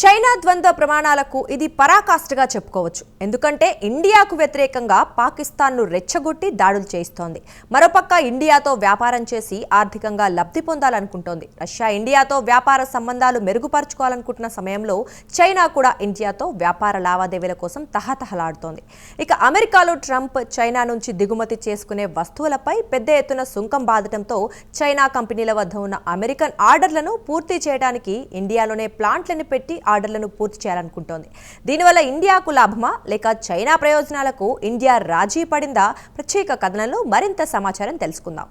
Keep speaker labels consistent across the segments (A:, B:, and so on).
A: China ద్వంద్వ ప్రమాణాలకు ఇది పరాకాష్ఠగా చెప్పుకోవచ్చు. ఎందుకంటే ఇండియాకు వ్యతిరేకంగా పాకిస్తాన్ను రెచ్చగొట్టి దాడులు చేస్తోంది. మరోపక్క ఇండియాతో వ్యాపారం చేసి ఆర్థికంగా లబ్ధి పొందాలనుకుంటోంది. రష్యా ఇండియాతో వ్యాపార సంబంధాలు మెరుగుపరుచుకోవాలనుకుంటున్న సమయంలో చైనా కూడా ఇండియాతో వ్యాపార లావాదేవీల కోసం తహతహలాడుతోంది. ఇక అమెరికాలో ట్రంప్ చైనా నుంచి దిగుమతి చేసుకునే వస్తువులపై పెద్ద ఎత్తున సుంకం బాదటంతో చైనా కంపెనీల వద్ద ఉన్న అమెరికన్ ఆర్డర్లను పూర్తి చేయడానికి ఇండియాలోనే ప్లాంట్లను పెట్టి ఆర్డర్లను పూర్తి చేయాలనుకుంటోంది. దీనివల్ల ఇండియాకు లాభమా లేక చైనా ప్రయోజనాలకు ఇండియా రాజీ పడిందా? ప్రత్యేక కథనంలో మరింత సమాచారం తెలుసుకుందాం.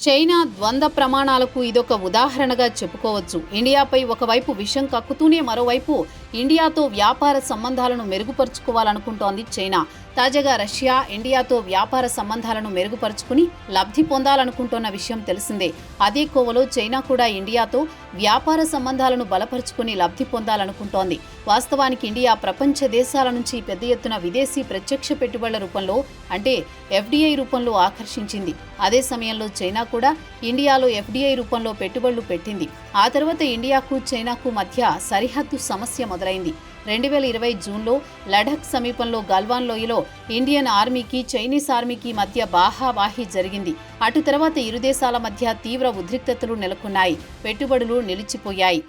B: చైనా ద్వంద్వ ప్రమాణాలకు ఇదొక ఉదాహరణగా చెప్పుకోవచ్చు. ఇండియాపై ఒకవైపు విషం కక్కుతూనే మరోవైపు ఇండియాతో వ్యాపార సంబంధాలను మెరుగుపరుచుకోవాలనుకుంటోంది చైనా. తాజాగా రష్యా ఇండియాతో వ్యాపార సంబంధాలను మెరుగుపరుచుకుని లబ్ధి పొందాలనుకుంటున్న విషయం తెలిసిందే. అదే కోవలో చైనా కూడా ఇండియాతో వ్యాపార సంబంధాలను బలపరుచుకుని లబ్ధి పొందాలనుకుంటోంది. వాస్తవానికి ఇండియా ప్రపంచ దేశాల నుంచి పెద్ద ఎత్తున విదేశీ ప్రత్యక్ష పెట్టుబడుల రూపంలో అంటే ఎఫ్డీఐ రూపంలో ఆకర్షించింది. అదే సమయంలో చైనా కూడా ఇండియాలో ఎఫ్డీఐ రూపంలో పెట్టుబడులు పెట్టింది. ఆ తర్వాత ఇండియాకు చైనాకు మధ్య సరిహద్దు సమస్య మొదలైంది. 2020 జూన్లో లడఖ్ సమీపంలో గల్వాన్ లోయలో ఇండియన్ ఆర్మీకి చైనీస్ ఆర్మీకి మధ్య బాహాబాహి జరిగింది. అటు తర్వాత ఇరు దేశాల మధ్య తీవ్ర ఉద్రిక్తతలు నెలకొన్నాయి. పెట్టుబడులు నిలిచిపోయాయి.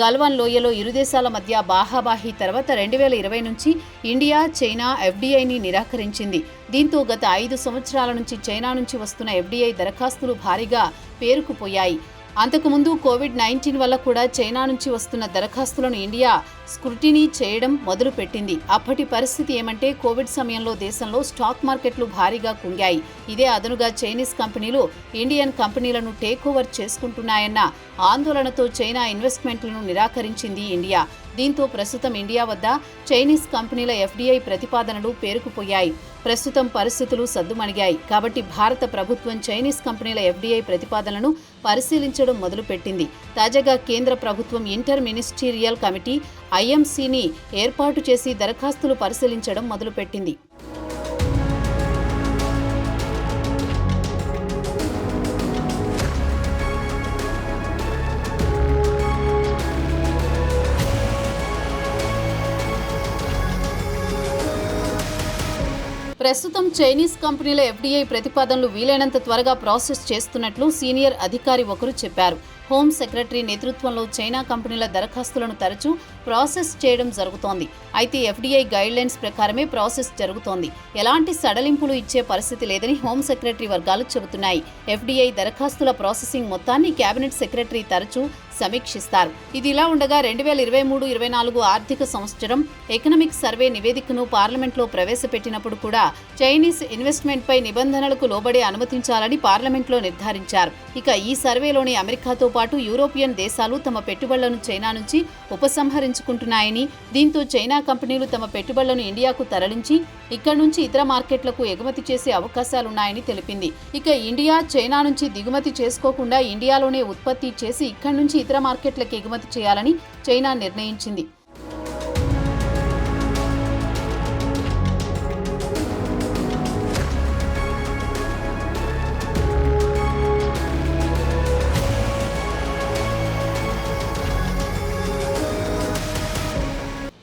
B: గల్వాన్ లోయలో ఇరు దేశాల మధ్య బాహాబాహి తర్వాత 2020 నుంచి ఇండియా చైనా ఎఫ్డీఐని నిరాకరించింది. దీంతో గత 5 సంవత్సరాల నుంచి చైనా నుంచి వస్తున్న ఎఫ్డీఐ దరఖాస్తులు భారీగా పేరుకుపోయాయి. అంతకుముందు కోవిడ్-19 వల్ల కూడా చైనా నుంచి వస్తున్న దరఖాస్తులను ఇండియా స్క్రూటినీ చేయడం మొదలుపెట్టింది. అప్పటి పరిస్థితి ఏమంటే కోవిడ్ సమయంలో దేశంలో స్టాక్ మార్కెట్లు భారీగా కుంగాయి. ఇదే అదనుగా చైనీస్ కంపెనీలు ఇండియన్ కంపెనీలను టేక్ ఓవర్ చేసుకుంటున్నాయన్న ఆందోళనతో చైనా ఇన్వెస్ట్మెంట్లను నిరాకరించింది ఇండియా. దీంతో ప్రస్తుతం ఇండియా వద్ద చైనీస్ కంపెనీల ఎఫ్డీఐ ప్రతిపాదనలు పేరుకుపోయాయి. ప్రస్తుతం పరిస్థితులు సద్దుమణిగాయి. కాబట్టి భారత ప్రభుత్వం చైనీస్ కంపెనీల ఎఫ్డీఐ ప్రతిపాదనలను పరిశీలించడం మొదలుపెట్టింది. తాజాగా కేంద్ర ప్రభుత్వం ఇంటర్ మినిస్టీరియల్ కమిటీ ఐఎంసీని ఏర్పాటు చేసి దరఖాస్తులు పరిశీలించడం మొదలుపెట్టింది. ప్రస్తుతం చైనీస్ కంపెనీల ఎఫ్డీఐ ప్రతిపాదనలు వీలైనంత త్వరగా ప్రాసెస్ చేస్తున్నట్లు సీనియర్ అధికారి ఒకరు చెప్పారు. హోం సెక్రటరీ నేతృత్వంలో చైనా కంపెనీల దరఖాస్తులను తరచూ ప్రాసెస్ చేయడం జరుగుతోంది. అయితే ఎఫ్డీఐ గైడ్లైన్స్ ప్రకారమే ప్రాసెస్ జరుగుతోంది. ఎలాంటి సడలింపులు ఇచ్చే పరిస్థితి లేదని హోం సెక్రటరీ వర్గాలు చెబుతున్నాయి. ఎఫ్డీఐ దరఖాస్తుల ప్రాసెసింగ్ మొత్తాన్ని కేబినెట్ సెక్రటరీ తరచూ సమీక్షిస్తారు. ఇది ఇలా ఉండగా 2023-24 ఆర్థిక సంవత్సరం ఎకనామిక్ సర్వే నివేదికను పార్లమెంట్లో ప్రవేశపెట్టినప్పుడు కూడా చైనీస్ ఇన్వెస్ట్మెంట్పై నిబంధనలకు లోబడే అనుమతించాలని పార్లమెంట్లో నిర్ధారించారు. ఇక ఈ సర్వేలోని అమెరికాతో పాటు యూరోపియన్ దేశాలు తమ పెట్టుబడులను చైనా నుంచి ఉపసంహరించుకుంటున్నాయని, దీంతో చైనా కంపెనీలు తమ పెట్టుబడులను ఇండియాకు తరలించి ఇక్కడి నుంచి ఇతర మార్కెట్లకు ఎగుమతి చేసే అవకాశాలున్నాయని తెలిపింది. ఇక ఇండియా చైనా నుంచి దిగుమతి చేసుకోకుండా ఇండియాలోనే ఉత్పత్తి చేసి ఇక్కడి నుంచి ఇతర మార్కెట్లకు ఎగుమతి చేయాలని చైనా నిర్ణయించింది.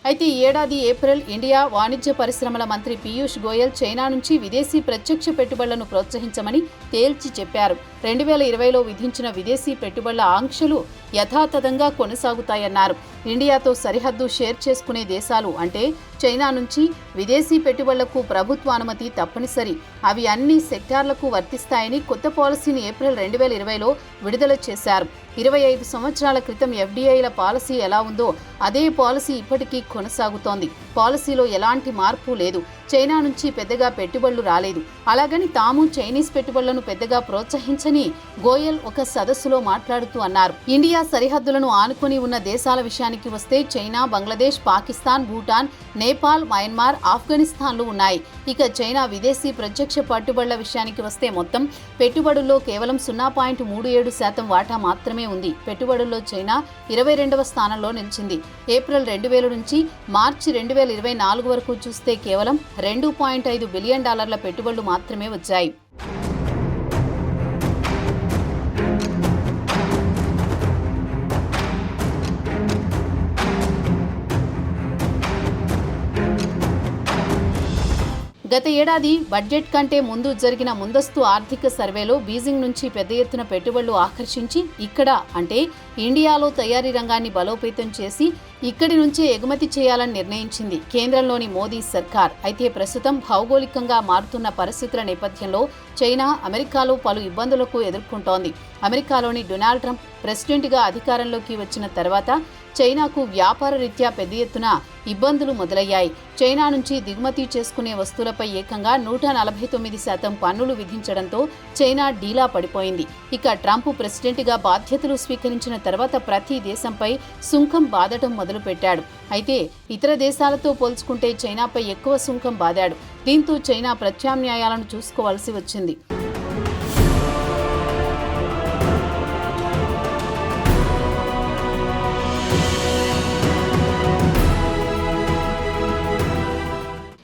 B: అయితే ఈ ఏడాది ఏప్రిల్ ఇండియా వాణిజ్య పరిశ్రమల మంత్రి పీయూష్ గోయల్ చైనా నుంచి విదేశీ ప్రత్యక్ష పెట్టుబడులను ప్రోత్సహించమని తేల్చి చెప్పారు. 2020లో విధించిన విదేశీ పెట్టుబడుల ఆంక్షలు యథాతథంగా కొనసాగుతాయన్నారు. ఇండియాతో సరిహద్దు షేర్ చేసుకునే దేశాలు అంటే చైనా నుంచి విదేశీ పెట్టుబడులకు ప్రభుత్వ అనుమతి తప్పనిసరి. అవి అన్ని సెక్టార్లకు వర్తిస్తాయని కొత్త పాలసీని ఏప్రిల్ 2020లో విడుదల చేశారు. 25 సంవత్సరాల క్రితం ఎఫ్డీఐల పాలసీ ఎలా ఉందో అదే పాలసీ ఇప్పటికీ కొనసాగుతోంది. పాలసీలో ఎలాంటి మార్పు లేదు. చైనా నుంచి పెద్దగా పెట్టుబడులు రాలేదు. అలాగని తాము చైనీస్ పెట్టుబడులను పెద్దగా ప్రోత్సహించలేదు తగ్గించని గోయల్ ఒక సదస్సులో మాట్లాడుతూ అన్నారు. ఇండియా సరిహద్దులను ఆనుకొని ఉన్న దేశాల విషయానికి వస్తే చైనా, బంగ్లాదేశ్, పాకిస్తాన్, భూటాన్, నేపాల్, మయన్మార్, ఆఫ్ఘనిస్తాన్లు ఉన్నాయి. ఇక చైనా విదేశీ ప్రత్యక్ష పెట్టుబడుల విషయానికి వస్తే మొత్తం పెట్టుబడుల్లో కేవలం 0.37% వాటా మాత్రమే ఉంది. పెట్టుబడుల్లో చైనా 22వ స్థానంలో నిలిచింది. ఏప్రిల్ 2000 నుంచి మార్చి 2024 వరకు చూస్తే కేవలం $2.5 బిలియన్ పెట్టుబడులు మాత్రమే వచ్చాయి. గత ఏడాది బడ్జెట్ కంటే ముందు జరిగిన ముందస్తు ఆర్థిక సర్వేలో బీజింగ్ నుంచి పెద్ద ఎత్తున పెట్టుబడులు ఆకర్షించి ఇక్కడ అంటే ఇండియాలో తయారీ రంగాన్ని బలోపేతం చేసి ఇక్కడి నుంచే ఎగుమతి చేయాలని నిర్ణయించింది కేంద్రంలోని మోదీ సర్కార్. అయితే ప్రస్తుతం భౌగోళికంగా మారుతున్న పరిస్థితుల నేపథ్యంలో చైనా అమెరికాలో పలు ఇబ్బందులకు ఎదుర్కొంటోంది. అమెరికాలోని డొనాల్డ్ ట్రంప్ ప్రెసిడెంట్గా అధికారంలోకి వచ్చిన తర్వాత చైనాకు వ్యాపార రీత్యా పెద్ద ఎత్తున ఇబ్బందులు మొదలయ్యాయి. చైనా నుంచి దిగుమతి చేసుకునే వస్తువులపై ఏకంగా 149% పన్నులు విధించడంతో చైనా డీలా పడిపోయింది. ఇక ట్రంప్ ప్రెసిడెంట్గా బాధ్యతలు స్వీకరించిన తర్వాత ప్రతి దేశంపై సుంకం బాదటం మొదలుపెట్టాడు. అయితే ఇతర దేశాలతో పోల్చుకుంటే చైనాపై ఎక్కువ సుంకం బాదాడు. దీంతో చైనా ప్రత్యామ్నాయాలను చూసుకోవాల్సి వచ్చింది.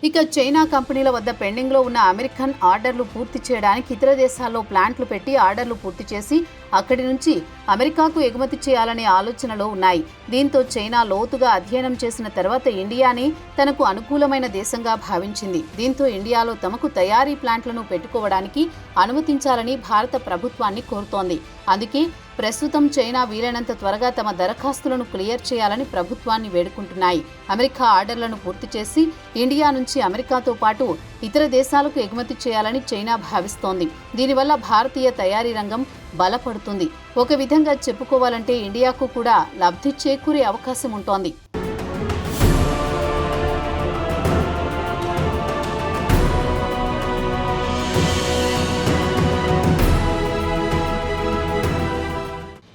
B: ఇక చైనా కంపెనీల వద్ద పెండింగ్లో ఉన్న అమెరికన్ ఆర్డర్లు పూర్తి చేయడానికి ఇతర దేశాల్లో ప్లాంట్లు పెట్టి ఆర్డర్లు పూర్తి చేసి అక్కడి నుంచి అమెరికాకు ఎగుమతి చేయాలనే ఆలోచనలో ఉన్నాయి. దీంతో చైనా లోతుగా అధ్యయనం చేసిన తర్వాత ఇండియాని తనకు అనుకూలమైన దేశంగా భావించింది. దీంతో ఇండియాలో తమకు తయారీ ప్లాంట్లను పెట్టుకోవడానికి అనుమతించాలని భారత ప్రభుత్వాన్ని కోరుతోంది. అందుకే ప్రస్తుతం చైనా వీలైనంత త్వరగా తమ దరఖాస్తులను క్లియర్ చేయాలని ప్రభుత్వాన్ని వేడుకుంటున్నాయి. అమెరికా ఆర్డర్లను పూర్తి చేసి ఇండియా నుంచి అమెరికాతో పాటు ఇతర దేశాలకు ఎగుమతి చేయాలని చైనా భావిస్తోంది. దీనివల్ల భారతీయ తయారీ రంగం బలపడుతుంది. ఒక విధంగా చెప్పుకోవాలంటే ఇండియాకు కూడా లబ్ధి చేకూరే అవకాశం ఉంటోంది.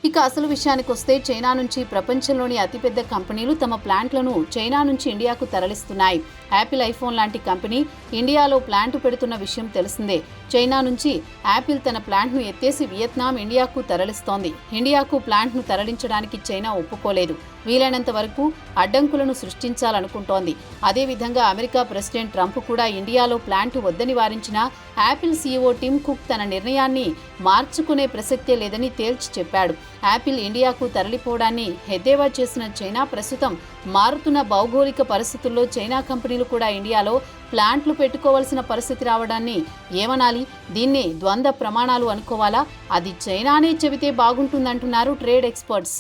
B: ఇక అసలు విషయానికి వస్తే చైనా నుంచి ప్రపంచంలోని అతిపెద్ద కంపెనీలు తమ ప్లాంట్లను చైనా నుంచి ఇండియాకు తరలిస్తున్నాయి. యాపిల్, ఐఫోన్ లాంటి కంపెనీ ఇండియాలో ప్లాంట్ పెడుతున్న విషయం తెలిసిందే. చైనా నుంచి యాపిల్ తన ప్లాంట్ను ఎత్తేసి వియత్నాం, ఇండియాకు తరలిస్తోంది. ఇండియాకు ప్లాంట్ను తరలించడానికి చైనా ఒప్పుకోలేదు. వీలైనంత వరకు అడ్డంకులను సృష్టించాలనుకుంటోంది. అదేవిధంగా అమెరికా ప్రెసిడెంట్ ట్రంప్ కూడా ఇండియాలో ప్లాంట్ వద్దని వారించిన యాపిల్ సీఈఓ టిమ్ కుక్ తన నిర్ణయాన్ని మార్చుకునే ప్రసక్తే లేదని తేల్చి చెప్పాడు. యాపిల్ ఇండియాకు తరలిపోవడాన్ని ఎద్దేవా చేసిన చైనా ప్రస్తుతం మారుతున్న భౌగోళిక పరిస్థితుల్లో చైనా కంపెనీలు కూడా ఇండియాలో ప్లాంట్లు పెట్టుకోవాల్సిన పరిస్థితి రావడాన్ని ఏమనాలి? దీన్ని ద్వంద్వ ప్రమాణాలు అనుకోవాలా? అది చైనానే చెబితే బాగుంటుందంటున్నారు ట్రేడ్ ఎక్స్పర్ట్స్.